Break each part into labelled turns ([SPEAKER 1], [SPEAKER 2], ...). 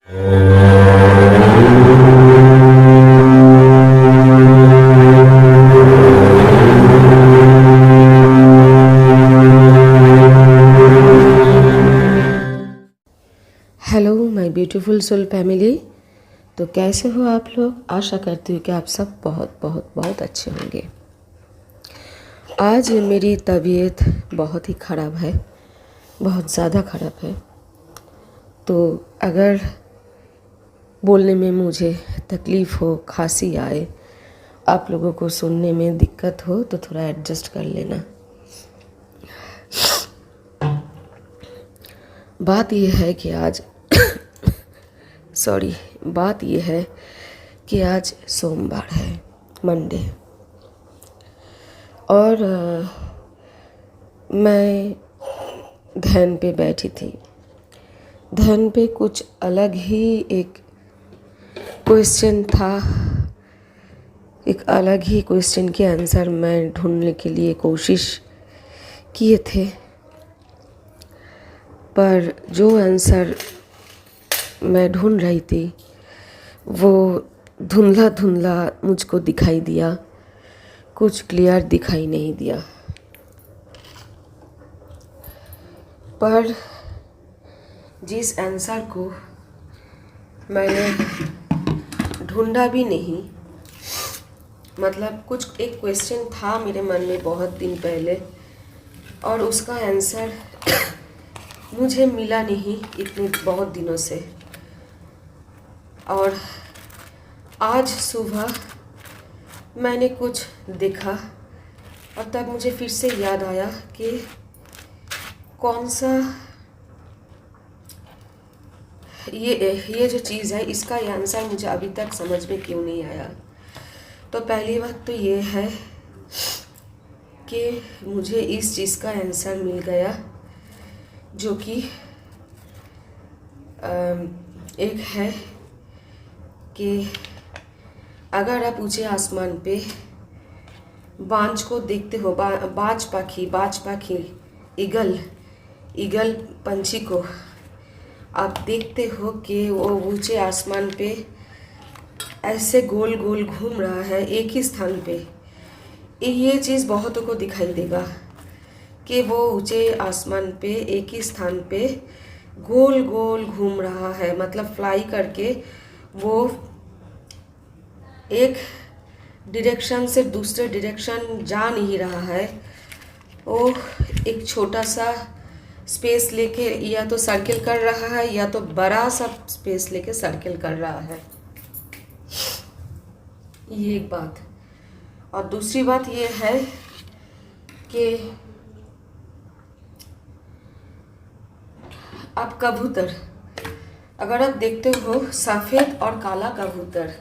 [SPEAKER 1] Hello my beautiful soul family. तो कैसे हो आप लोग? आशा करती हूँ कि आप सब बहुत बहुत बहुत अच्छे होंगे। आज मेरी तबीयत बहुत ही ख़राब है, बहुत ज़्यादा ख़राब है। तो अगर बोलने में मुझे तकलीफ़ हो, खांसी आए, आप लोगों को सुनने में दिक्कत हो तो थोड़ा एडजस्ट कर लेना। बात यह है कि आज बात यह है कि आज सोमवार है, मंडे, और मैं ध्यान पे बैठी थी। ध्यान पे कुछ अलग ही एक क्वेश्चन था, एक अलग ही क्वेश्चन के आंसर मैं ढूंढने के लिए कोशिश किए थे, पर जो आंसर मैं ढूंढ रही थी वो धुंधला धुंधला मुझको दिखाई दिया, कुछ क्लियर दिखाई नहीं दिया। पर जिस आंसर को मैंने ढूंढा भी नहीं, मतलब कुछ एक क्वेश्चन था मेरे मन में बहुत दिन पहले और उसका आंसर मुझे मिला नहीं इतने बहुत दिनों से। और आज सुबह मैंने कुछ देखा और तब मुझे फिर से याद आया कि कौन सा ये जो चीज़ है, इसका ये आंसर मुझे अभी तक समझ में क्यों नहीं आया। तो पहली बात तो ये है कि मुझे इस चीज़ का आंसर मिल गया, जो कि एक है कि अगर आप ऊंचे आसमान पे बाज को देखते हो, बाज पाखी ईगल पंछी को आप देखते हो कि वो ऊंचे आसमान पे ऐसे गोल गोल घूम रहा है एक ही स्थान पे। ये चीज़ बहुतों को दिखाई देगा कि वो ऊंचे आसमान पे एक ही स्थान पे गोल गोल घूम रहा है, मतलब फ्लाई करके वो एक डायरेक्शन से दूसरे डायरेक्शन जा नहीं रहा है। वो एक छोटा सा स्पेस लेके या तो सर्किल कर रहा है या तो बड़ा सा स्पेस लेके सर्किल कर रहा है। ये एक बात। और दूसरी बात ये है कि आप कबूतर, अगर आप देखते हो सफ़ेद और काला कबूतर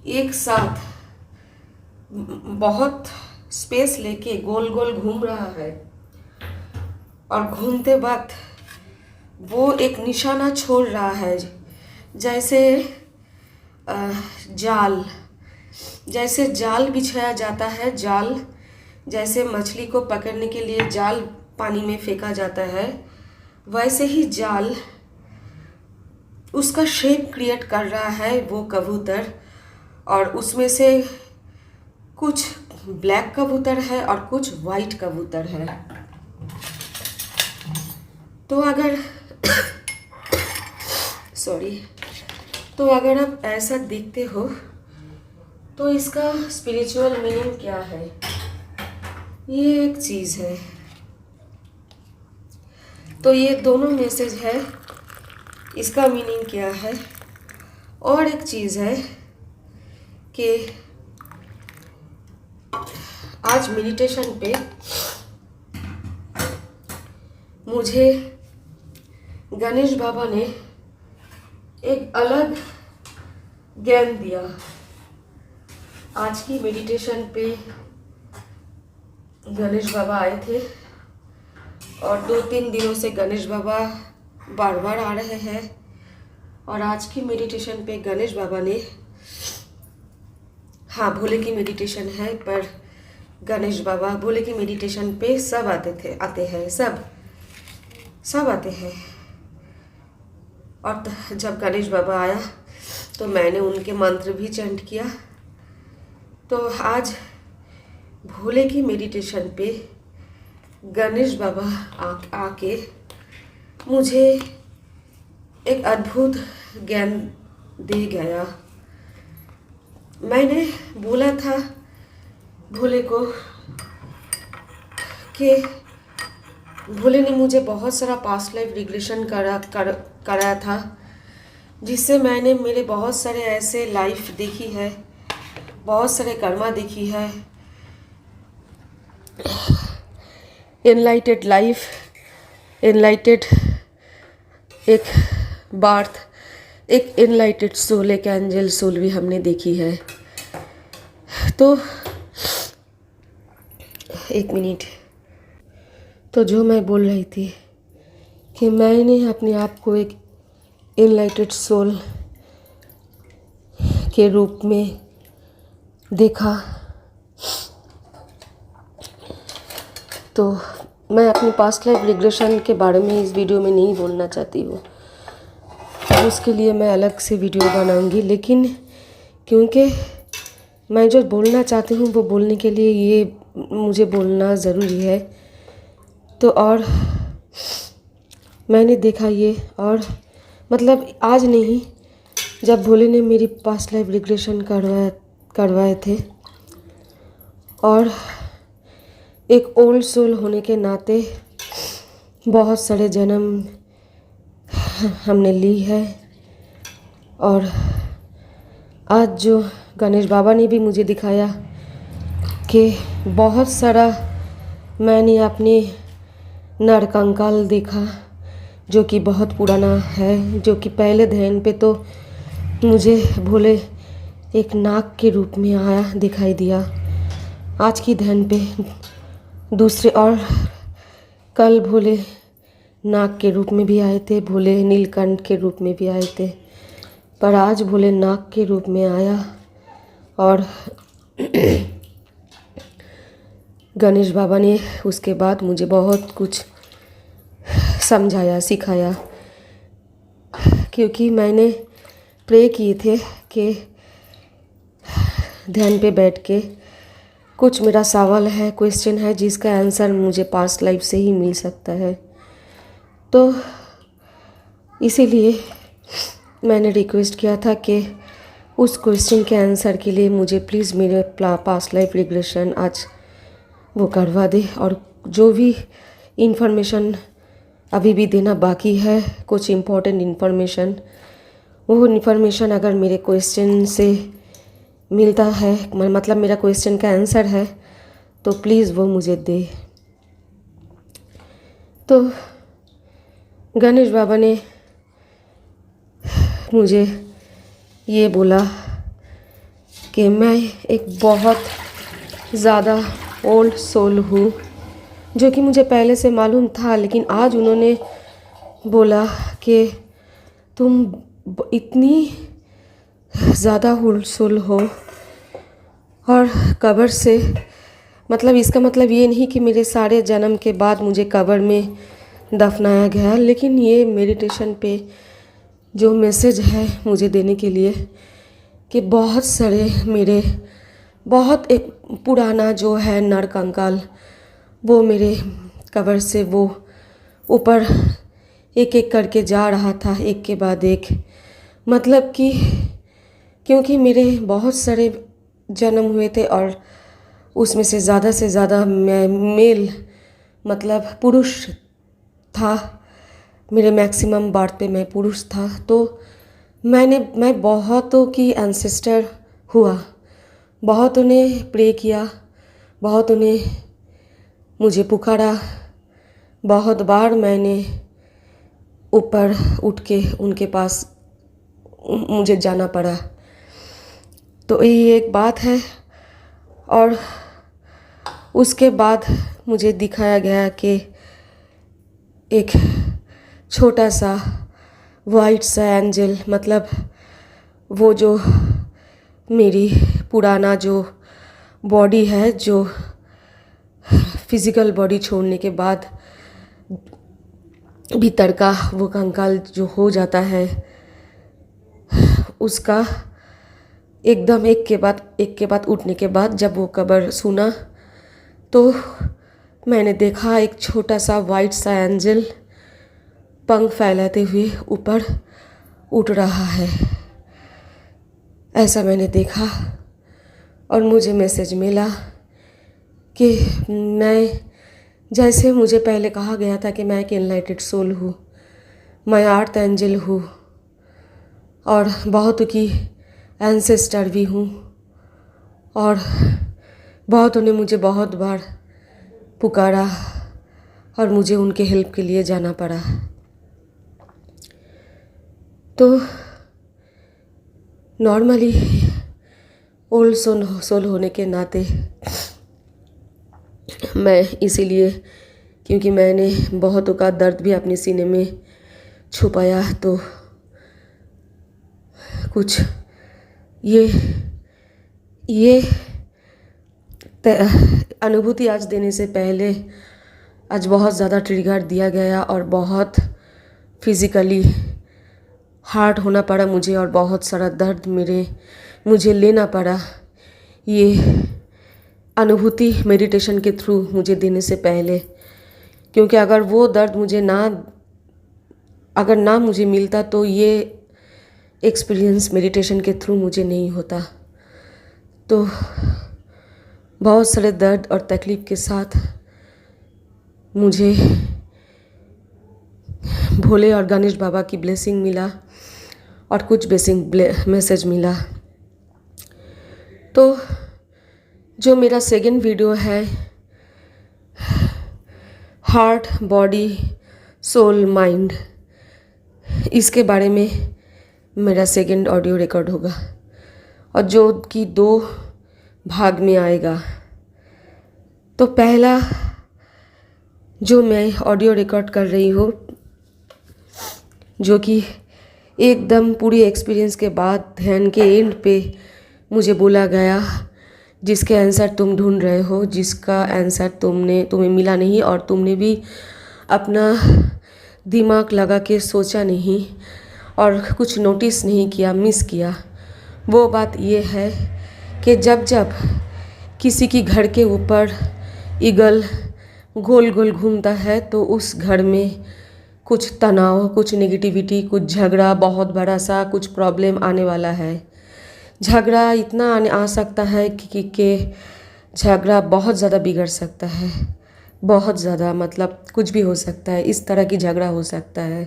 [SPEAKER 1] एक साथ बहुत स्पेस लेके गोल गोल घूम रहा है और घूमते वक्त वो एक निशाना छोड़ रहा है, जैसे जाल बिछाया जाता है, जाल जैसे मछली को पकड़ने के लिए जाल पानी में फेंका जाता है, वैसे ही जाल उसका शेप क्रिएट कर रहा है वो कबूतर। और उसमें से कुछ ब्लैक कबूतर है और कुछ वाइट कबूतर है। तो अगर आप ऐसा देखते हो तो इसका स्पिरिचुअल मीनिंग क्या है, ये एक चीज़ है। तो ये दोनों मैसेज है, इसका मीनिंग क्या है। और एक चीज़ है कि आज मेडिटेशन पे मुझे गणेश बाबा ने एक अलग ज्ञान दिया। आज की मेडिटेशन पे गणेश बाबा आए थे और 2-3 दिनों से गणेश बाबा बार बार आ रहे हैं। और आज की मेडिटेशन पे गणेश बाबा ने, हाँ भोले की मेडिटेशन है, पर गणेश बाबा भोले की मेडिटेशन पे सब आते हैं, सब आते हैं। और जब गणेश बाबा आया तो मैंने उनके मंत्र भी चैंट किया। तो आज भोले की मेडिटेशन पे गणेश बाबा आके मुझे एक अद्भुत ज्ञान दे गया। मैंने बोला था भोले को कि भोले ने मुझे बहुत सारा पास्ट लाइफ रिग्रेशन कराया था, जिससे मैंने मेरे बहुत सारे ऐसे लाइफ देखी है, बहुत सारे कर्मा देखी है। एनलाइटेड लाइफ, एनलाइटेड एक बार्थ, एक एनलाइटेड सोल, एक एंजल सोल भी हमने देखी है। तो एक मिनट, तो जो मैं बोल रही थी कि मैंने अपने आप को एक एनलाइटेड सोल के रूप में देखा। तो मैं अपनी पास्ट लाइफ रिग्रेशन के बारे में इस वीडियो में नहीं बोलना चाहती हूँ, उसके लिए मैं अलग से वीडियो बनाऊंगी। लेकिन क्योंकि मैं जो बोलना चाहती हूँ वो बोलने के लिए ये मुझे बोलना ज़रूरी है। तो और मैंने देखा ये, और मतलब आज नहीं, जब भोले ने मेरी पास्ट लाइफ रिग्रेशन करवाए थे, और एक ओल्ड सोल होने के नाते बहुत सारे जन्म हमने ली है। और आज जो गणेश बाबा ने भी मुझे दिखाया कि बहुत सारा मैंने अपने नरकंकाल देखा, जो कि बहुत पुराना है। जो कि पहले ध्यान पे तो मुझे भोले एक नाग के रूप में आया दिखाई दिया, आज की ध्यान पे दूसरे, और कल भोले नाग के रूप में भी आए थे, भोले नीलकंठ के रूप में भी आए थे, पर आज भोले नाग के रूप में आया। और गणेश बाबा ने उसके बाद मुझे बहुत कुछ समझाया, सिखाया, क्योंकि मैंने प्रे किए थे कि ध्यान पे बैठ के कुछ मेरा सवाल है, क्वेश्चन है, जिसका आंसर मुझे पास्ट लाइफ से ही मिल सकता है। तो इसीलिए मैंने रिक्वेस्ट किया था कि उस क्वेश्चन के आंसर के लिए मुझे प्लीज़ मेरे पास्ट लाइफ रिग्रेशन आज वो करवा दे। और जो भी इंफॉर्मेशन अभी भी देना बाकी है, कुछ इम्पोर्टेंट इन्फॉर्मेशन, वो इन्फॉर्मेशन अगर मेरे क्वेश्चन से मिलता है, मतलब मेरा क्वेश्चन का आंसर है, तो प्लीज़ वो मुझे दे। तो गणेश बाबा ने मुझे ये बोला कि मैं एक बहुत ज़्यादा ओल्ड सोल हूँ, जो कि मुझे पहले से मालूम था। लेकिन आज उन्होंने बोला कि तुम इतनी ज़्यादा ओल्ड सोल हो, और कब्र से, मतलब इसका मतलब ये नहीं कि मेरे सारे जन्म के बाद मुझे कब्र में दफनाया गया, लेकिन ये मेडिटेशन पे जो मैसेज है मुझे देने के लिए कि बहुत सारे मेरे बहुत एक पुराना जो है नरकंकाल, वो मेरे कब्र से वो ऊपर एक एक करके जा रहा था, एक के बाद एक। मतलब कि क्योंकि मेरे बहुत सारे जन्म हुए थे, और उसमें से ज़्यादा मेल, मतलब पुरुष था, मेरे मैक्सिमम बार्थ पे मैं पुरुष था। तो मैं बहुतों की एंसेस्टर हुआ, बहुतों ने प्रे किया, बहुतों ने मुझे पुकारा, बहुत बार मैंने ऊपर उठ के उनके पास मुझे जाना पड़ा। तो ये एक बात है। और उसके बाद मुझे दिखाया गया कि एक छोटा सा वाइट सा एंजल, मतलब वो जो मेरी पुराना जो बॉडी है, जो फिज़िकल बॉडी छोड़ने के बाद भीतर का वो कंकाल जो हो जाता है, उसका एकदम एक के बाद उठने के बाद जब वो कब्र सुना तो मैंने देखा एक छोटा सा वाइट सा एंजल पंख फैलाते हुए ऊपर उड़ रहा है। ऐसा मैंने देखा और मुझे मैसेज मिला कि मैं, जैसे मुझे पहले कहा गया था कि मैं एक एनलाइटेड सोल हूँ, मैं अर्थ एंजल हूँ और बहुत की एंसेस्टर भी हूँ, और बहुतों ने मुझे बहुत बार पुकारा और मुझे उनके हेल्प के लिए जाना पड़ा। तो नॉर्मली ओल्ड सोल होने के नाते मैं इसीलिए, क्योंकि मैंने बहुतों का दर्द भी अपने सीने में छुपाया, तो कुछ ये अनुभूति आज देने से पहले आज बहुत ज़्यादा ट्रिगर दिया गया और बहुत फिज़िकली हार्ड होना पड़ा मुझे और बहुत सारा दर्द मुझे लेना पड़ा। ये अनुभूति मेडिटेशन के थ्रू मुझे देने से पहले, क्योंकि अगर वो दर्द अगर ना मुझे मिलता तो ये एक्सपीरियंस मेडिटेशन के थ्रू मुझे नहीं होता। तो बहुत सारे दर्द और तकलीफ़ के साथ मुझे भोले और गणेश बाबा की ब्लेसिंग मिला और कुछ मैसेज मिला। तो जो मेरा सेकंड वीडियो है, हार्ट, बॉडी, सोल, माइंड, इसके बारे में मेरा सेकंड ऑडियो रिकॉर्ड होगा और जो कि 2 भाग में आएगा। तो पहला जो मैं ऑडियो रिकॉर्ड कर रही हूँ, जो कि एकदम पूरी एक्सपीरियंस के बाद ध्यान के एंड पे मुझे बोला गया, जिसके आंसर तुम ढूंढ रहे हो, जिसका आंसर तुम्हें मिला नहीं और तुमने भी अपना दिमाग लगा के सोचा नहीं और कुछ नोटिस नहीं किया, मिस किया। वो बात ये है कि जब किसी की घर के ऊपर ईगल गोल गोल घूमता है तो उस घर में कुछ तनाव, कुछ नेगेटिविटी, कुछ झगड़ा, बहुत बड़ा सा कुछ प्रॉब्लम आने वाला है। झगड़ा इतना आ सकता है कि झगड़ा बहुत ज़्यादा बिगड़ सकता है, बहुत ज़्यादा, मतलब कुछ भी हो सकता है, इस तरह की झगड़ा हो सकता है।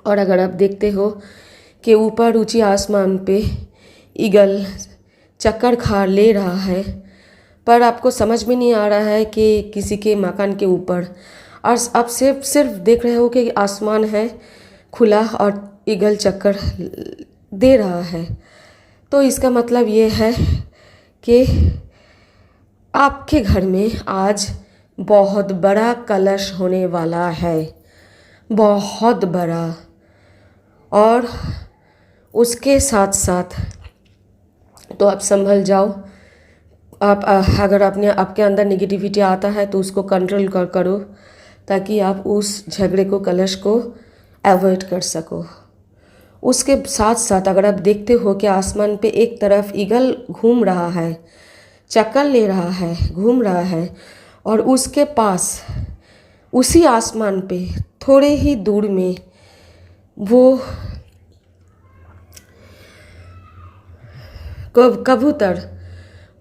[SPEAKER 1] और अगर आप देखते हो कि ऊपर ऊंची आसमान पे ईगल चक्कर खा ले रहा है, पर आपको समझ में नहीं आ रहा है कि किसी के मकान के ऊपर, और आप सिर्फ देख रहे हो कि आसमान है खुला और ईगल चक्कर दे रहा है। तो इसका मतलब ये है कि आपके घर में आज बहुत बड़ा कलश होने वाला है, बहुत बड़ा। और उसके साथ साथ तो आप संभल जाओ, आप अगर आपके अंदर नेगेटिविटी आता है तो उसको कंट्रोल करो, ताकि आप उस झगड़े को, कलश को अवॉइड कर सको। उसके साथ साथ अगर आप देखते हो कि आसमान पे एक तरफ ईगल घूम रहा है, चक्कर ले रहा है, घूम रहा है, और उसके पास उसी आसमान पे थोड़े ही दूर में वो कबूतर,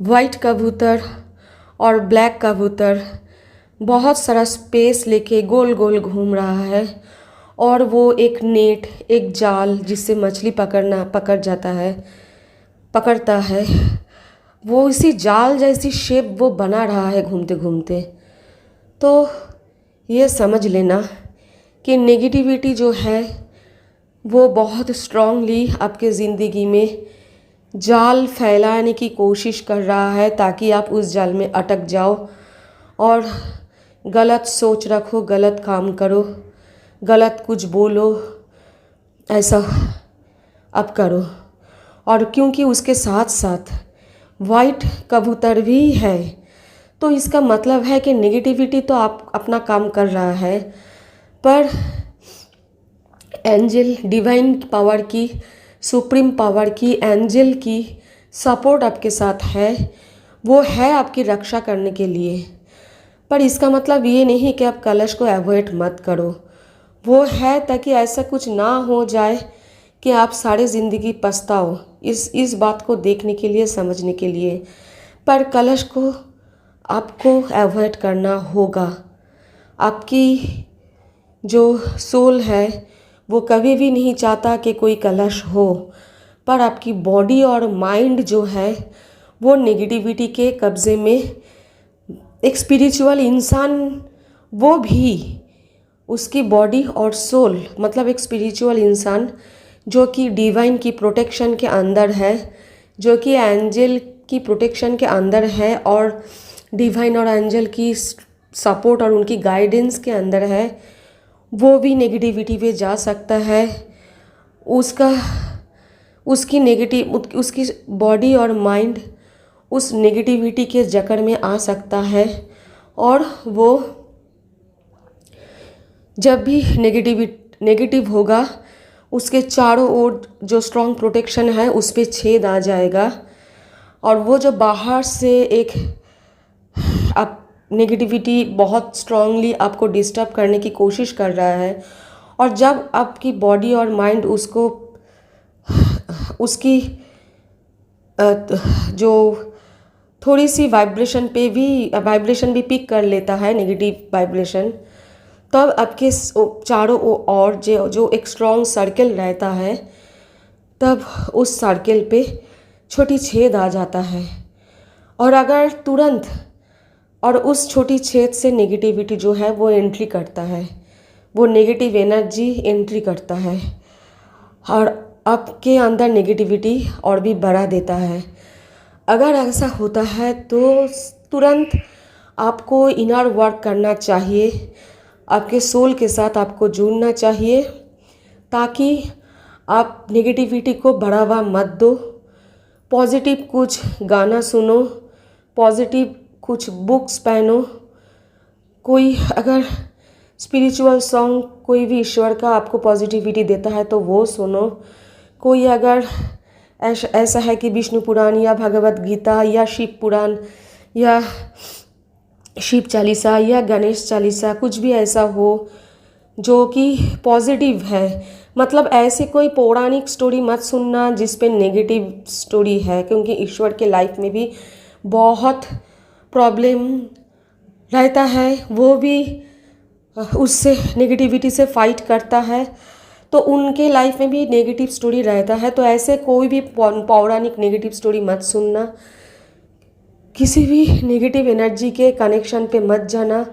[SPEAKER 1] वाइट कबूतर और ब्लैक कबूतर बहुत सारा स्पेस लेके गोल गोल घूम रहा है, और वो एक नेट, एक जाल जिससे मछली पकड़ता है, वो इसी जाल जैसी शेप वो बना रहा है घूमते घूमते। तो ये समझ लेना कि नेगेटिविटी जो है वो बहुत स्ट्रांगली आपके ज़िंदगी में जाल फैलाने की कोशिश कर रहा है, ताकि आप उस जाल में अटक जाओ और गलत सोच रखो, गलत काम करो, गलत कुछ बोलो, ऐसा अब करो। और क्योंकि उसके साथ साथ वाइट कबूतर भी है, तो इसका मतलब है कि नेगेटिविटी तो आप अपना काम कर रहा है, पर एंजल डिवाइन पावर की, सुप्रीम पावर की, एंजल की सपोर्ट आपके साथ है। वो है आपकी रक्षा करने के लिए। पर इसका मतलब ये नहीं कि आप कलश को अवॉइड मत करो। वो है ताकि ऐसा कुछ ना हो जाए कि आप सारी ज़िंदगी पछताओ, इस बात को देखने के लिए, समझने के लिए। पर कलश को आपको अवॉइड करना होगा। आपकी जो सोल है वो कभी भी नहीं चाहता कि कोई कलश हो, पर आपकी बॉडी और माइंड जो है वो नेगेटिविटी के कब्ज़े में। एक स्पिरिचुअल इंसान वो भी, उसकी बॉडी और सोल, मतलब एक स्पिरिचुअल इंसान जो कि डिवाइन की प्रोटेक्शन के अंदर है, जो कि एंजल की प्रोटेक्शन के अंदर है और डिवाइन और एंजल की सपोर्ट और उनकी गाइडेंस के अंदर है, वो भी नेगेटिविटी पे जा सकता है। उसकी बॉडी और माइंड उस नेगेटिविटी के जकड़ में आ सकता है और वो जब भी नेगेटिव होगा उसके चारों ओर जो स्ट्रॉन्ग प्रोटेक्शन है उस पर छेद आ जाएगा और वो जो बाहर से एक आप नेगेटिविटी बहुत स्ट्रांगली आपको डिस्टर्ब करने की कोशिश कर रहा है, और जब आपकी बॉडी और माइंड उसकी जो थोड़ी सी वाइब्रेशन भी पिक कर लेता है, नेगेटिव वाइब्रेशन, तब आपके चारों ओर जो एक स्ट्रॉन्ग सर्कल रहता है, तब उस सर्कल पे छोटी छेद आ जाता है। और अगर तुरंत और उस छोटी छेद से नेगेटिविटी जो है वो एंट्री करता है, वो नेगेटिव एनर्जी एंट्री करता है और आपके अंदर नेगेटिविटी और भी बढ़ा देता है। अगर ऐसा होता है तो तुरंत आपको इनर वर्क करना चाहिए, आपके सोल के साथ आपको जुड़ना चाहिए, ताकि आप नेगेटिविटी को बढ़ावा मत दो। पॉजिटिव कुछ गाना सुनो, पॉजिटिव कुछ बुक्स पढ़ो, कोई अगर स्पिरिचुअल सॉन्ग, कोई भी ईश्वर का आपको पॉजिटिविटी देता है तो वो सुनो। कोई अगर ऐसा है कि विष्णु पुराण या भगवत गीता या शिव पुराण या शिव चालीसा या गणेश चालीसा, कुछ भी ऐसा हो जो कि पॉजिटिव है। मतलब ऐसे कोई पौराणिक स्टोरी मत सुनना जिस पे नेगेटिव स्टोरी है, क्योंकि ईश्वर के लाइफ में भी बहुत प्रॉब्लम रहता है, वो भी उससे नेगेटिविटी से फाइट करता है, तो उनके लाइफ में भी नेगेटिव स्टोरी रहता है। तो ऐसे कोई भी पौराणिक नेगेटिव स्टोरी मत सुनना, किसी भी नेगेटिव एनर्जी के कनेक्शन पे मत जाना।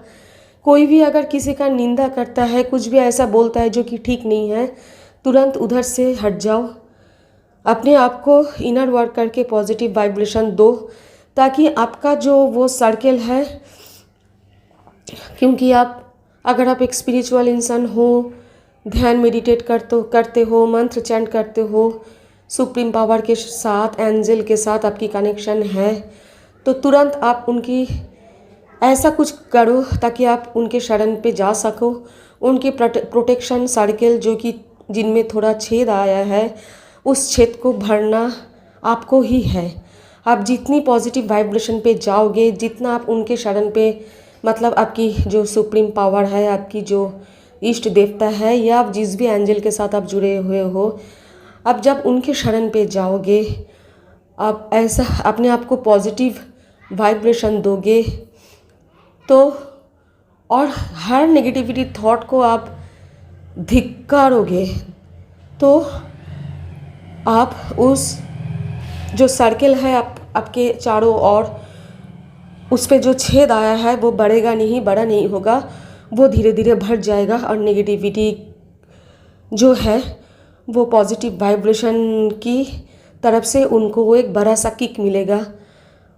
[SPEAKER 1] कोई भी अगर किसी का निंदा करता है, कुछ भी ऐसा बोलता है जो कि ठीक नहीं है, तुरंत उधर से हट जाओ। अपने आप को इनर वर्क करके पॉजिटिव वाइब्रेशन दो, ताकि आपका जो वो सर्कल है, क्योंकि अगर आप एक स्पिरिचुअल इंसान हो, ध्यान मेडिटेट करते हो, मंत्र चैंट करते हो, सुप्रीम पावर के साथ, एंजल के साथ आपकी कनेक्शन है, तो तुरंत आप उनकी ऐसा कुछ करो ताकि आप उनके शरण पे जा सको। उनके प्रोटेक्शन सर्कल जो कि जिनमें थोड़ा छेद आया है, उस छेद को भरना आपको ही है। आप जितनी पॉजिटिव वाइब्रेशन पे जाओगे, जितना आप उनके शरण पे, मतलब आपकी जो सुप्रीम पावर है, आपकी जो इष्ट देवता है, या आप जिस भी एंजल के साथ आप जुड़े हुए हो, आप जब उनके शरण पे जाओगे, आप ऐसा अपने आप को पॉजिटिव वाइब्रेशन दोगे, तो और हर नेगेटिविटी थॉट को आप धिक्कारोगे, तो आप उस जो सर्कल है आपके चारों ओर, उस पे जो छेद आया है वो बढ़ेगा नहीं, बड़ा नहीं होगा, वो धीरे धीरे भर जाएगा और नेगेटिविटी जो है वो पॉजिटिव वाइब्रेशन की तरफ से उनको वो एक बड़ा सा किक मिलेगा,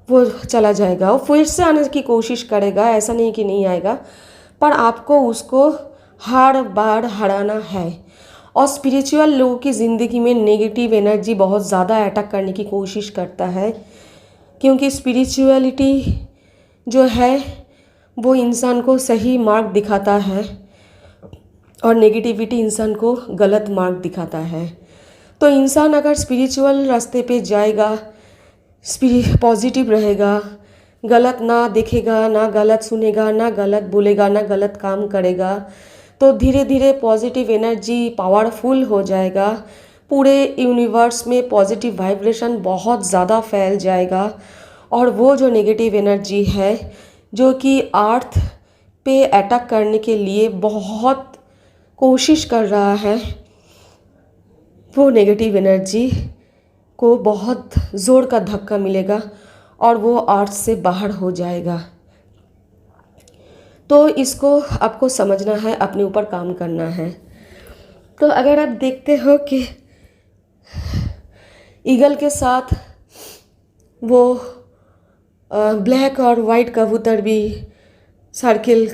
[SPEAKER 1] वो चला जाएगा। वो फिर से आने की कोशिश करेगा, ऐसा नहीं कि नहीं आएगा, पर आपको उसको हर बार हराना है। और स्पिरिचुअल लोगों की ज़िंदगी में नेगेटिव एनर्जी बहुत ज़्यादा अटैक करने की कोशिश करता है, क्योंकि स्पिरिचुअलिटी जो है वो इंसान को सही मार्ग दिखाता है और नेगेटिविटी इंसान को गलत मार्ग दिखाता है। तो इंसान अगर स्पिरिचुअल रास्ते पे जाएगा, पॉजिटिव रहेगा, गलत ना देखेगा, ना गलत सुनेगा, ना गलत बोलेगा, ना गलत काम करेगा, तो धीरे धीरे पॉजिटिव एनर्जी पावरफुल हो जाएगा। पूरे यूनिवर्स में पॉजिटिव वाइब्रेशन बहुत ज़्यादा फैल जाएगा और वो जो नेगेटिव एनर्जी है जो कि अर्थ पे अटैक करने के लिए बहुत कोशिश कर रहा है, वो नेगेटिव एनर्जी को बहुत ज़ोर का धक्का मिलेगा और वो अर्थ से बाहर हो जाएगा। तो इसको आपको समझना है, अपने ऊपर काम करना है। तो अगर आप देखते हो कि ईगल के साथ वो ब्लैक और वाइट कबूतर भी सर्किल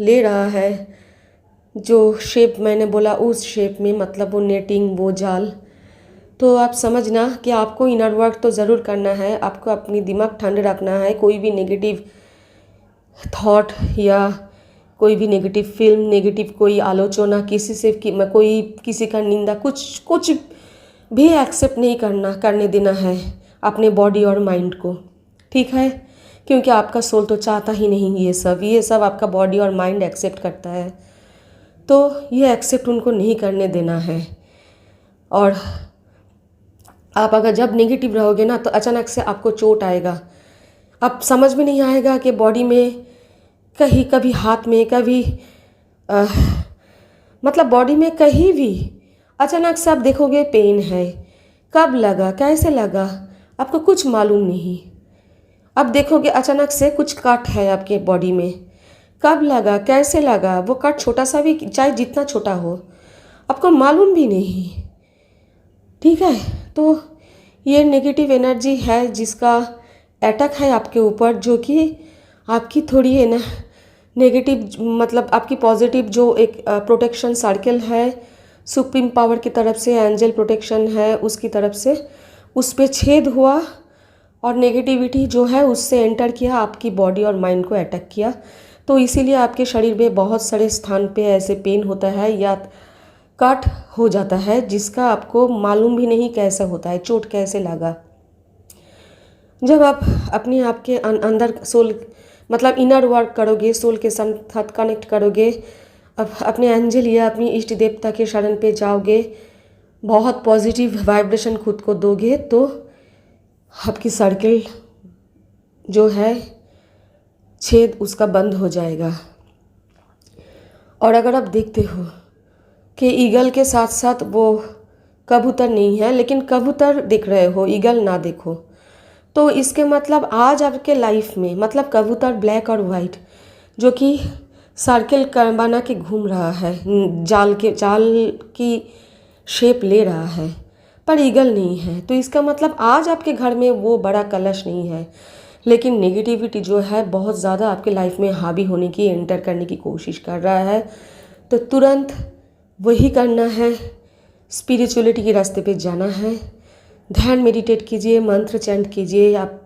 [SPEAKER 1] ले रहा है, जो शेप मैंने बोला उस शेप में, मतलब वो नेटिंग, वो जाल। तो आप समझना कि आपको इनर वर्क तो ज़रूर करना है, आपको अपनी दिमाग ठंड रखना है। कोई भी नेगेटिव थॉट या कोई भी नेगेटिव फिल्म, नेगेटिव कोई आलोचना, किसी से कोई किसी का निंदा, कुछ भी एक्सेप्ट नहीं करने देना है अपने बॉडी और माइंड को, ठीक है? क्योंकि आपका सोल तो चाहता ही नहीं ये सब आपका बॉडी और माइंड एक्सेप्ट करता है। तो ये एक्सेप्ट उनको नहीं करने देना है। और आप अगर जब नेगेटिव रहोगे ना तो अचानक से आपको चोट आएगा। अब समझ में नहीं आएगा कि बॉडी में कहीं, कभी हाथ में, कभी मतलब बॉडी में कहीं भी अचानक से आप देखोगे पेन है। कब लगा, कैसे लगा, आपको कुछ मालूम नहीं। अब देखोगे अचानक से कुछ कट है आपके बॉडी में, कब लगा, कैसे लगा, वो कट छोटा सा भी, चाहे जितना छोटा हो, आपको मालूम भी नहीं, ठीक है? तो ये नेगेटिव एनर्जी है जिसका अटैक है आपके ऊपर, जो कि आपकी थोड़ी है ना नेगेटिव, मतलब आपकी पॉजिटिव जो एक प्रोटेक्शन सर्कल है सुप्रीम पावर की तरफ से, एंजल प्रोटेक्शन है उसकी तरफ से, उस पर छेद हुआ और नेगेटिविटी जो है उससे एंटर किया, आपकी बॉडी और माइंड को अटैक किया। तो इसीलिए आपके शरीर में बहुत सारे स्थान पे ऐसे पेन होता है या कट हो जाता है जिसका आपको मालूम भी नहीं कैसे होता है, चोट कैसे लगा। जब आप अपने आप के अंदर सोल, मतलब इनर वर्क करोगे, सोल के साथ कनेक्ट करोगे, अब अपने एंजल या अपनी इष्ट देवता के शरण पे जाओगे, बहुत पॉजिटिव वाइब्रेशन खुद को दोगे, तो आपकी सर्किल जो है छेद उसका बंद हो जाएगा। और अगर आप देखते हो कि ईगल के साथ साथ वो कबूतर नहीं है, लेकिन कबूतर दिख रहे हो, ईगल ना देखो, तो इसके मतलब आज आपके लाइफ में, मतलब कबूतर ब्लैक और वाइट जो कि सर्किल बना के घूम रहा है, जाल की शेप ले रहा है, पर ईगल नहीं है। तो इसका मतलब आज आपके घर में वो बड़ा कलश नहीं है, लेकिन नेगेटिविटी जो है बहुत ज़्यादा आपके लाइफ में हावी होने की, एंटर करने की कोशिश कर रहा है। तो तुरंत वही करना है, स्पिरिचुअलिटी के रास्ते पे जाना है, ध्यान मेडिटेट कीजिए, मंत्र चैंट कीजिए। आप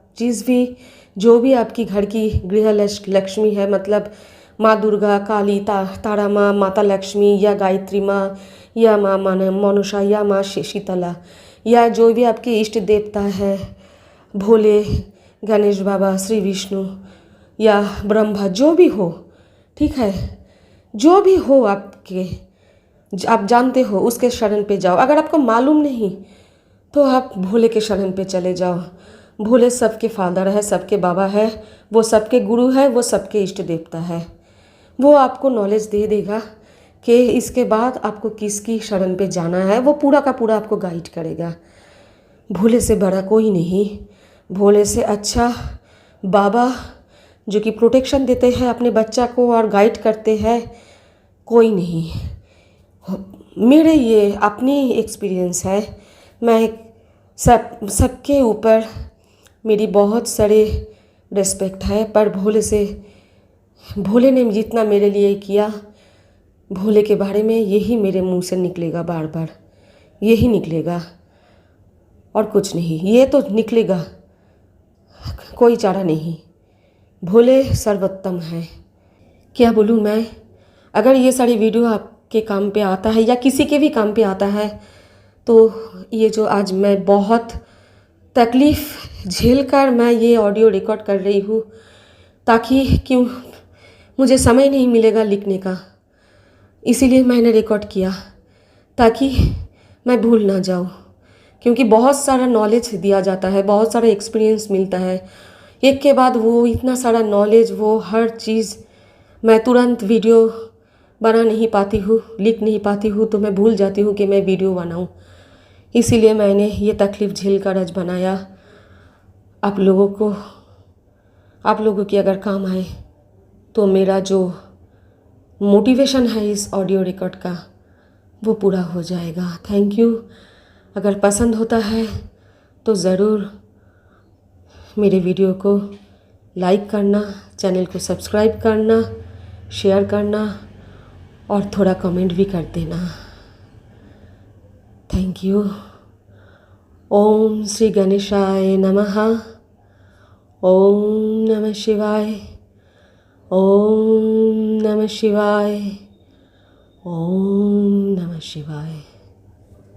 [SPEAKER 1] जो भी आपकी घर की गृह लक्ष्मी है, मतलब माँ दुर्गा, काली, तारा माँ, माता लक्ष्मी, या गायत्री माँ, या माँ मनसा, या माँ शीतला, या जो भी आपके इष्ट देवता है, भोले, गणेश बाबा, श्री विष्णु या ब्रह्मा, जो भी हो, ठीक है, जो भी हो आपके, आप जानते हो, उसके शरण पे जाओ। अगर आपको मालूम नहीं तो आप भोले के शरण पे चले जाओ। भोले सबके फादर है, सबके बाबा है, वो सबके गुरु है, वो सबके इष्ट देवता है। वो आपको नॉलेज दे देगा कि इसके बाद आपको किसकी शरण पे जाना है, वो पूरा का पूरा आपको गाइड करेगा। भोले से बड़ा कोई नहीं, भोले से अच्छा बाबा जो कि प्रोटेक्शन देते हैं अपने बच्चा को और गाइड करते हैं, कोई नहीं। मेरे ये अपनी एक्सपीरियंस है, मैं सबके ऊपर मेरी बहुत सारे रिस्पेक्ट है, पर भोले ने जितना मेरे लिए किया, भोले के बारे में यही मेरे मुंह से निकलेगा, बार बार यही निकलेगा और कुछ नहीं। ये तो निकलेगा, कोई चारा नहीं, भोले सर्वोत्तम हैं। क्या बोलूँ मैं, अगर ये सारी वीडियो आपके काम पे आता है या किसी के भी काम पे आता है तो ये जो आज मैं बहुत तकलीफ़ झेल कर मैं ये ऑडियो रिकॉर्ड कर रही हूँ, ताकि क्यों मुझे समय नहीं मिलेगा लिखने का, इसीलिए मैंने रिकॉर्ड किया ताकि मैं भूल ना जाऊँ। क्योंकि बहुत सारा नॉलेज दिया जाता है, बहुत सारा एक्सपीरियंस मिलता है, एक के बाद वो इतना सारा नॉलेज, वो हर चीज़ मैं तुरंत वीडियो बना नहीं पाती हूँ, लिख नहीं पाती हूँ, तो मैं भूल जाती हूँ कि मैं वीडियो बनाऊँ। इसीलिए मैंने ये तकलीफ़ झेल कर आज बनाया आप लोगों की अगर काम आए तो मेरा जो मोटिवेशन है इस ऑडियो रिकॉर्ड का वो पूरा हो जाएगा। Thank you. अगर पसंद होता है तो ज़रूर मेरे वीडियो को लाइक करना, चैनल को सब्सक्राइब करना, शेयर करना और थोड़ा कमेंट भी कर देना। Thank you. ओम श्री गणेशाय नमः। ओम नमः शिवाय। ओम नमः शिवाय। ओम नमः शिवाय।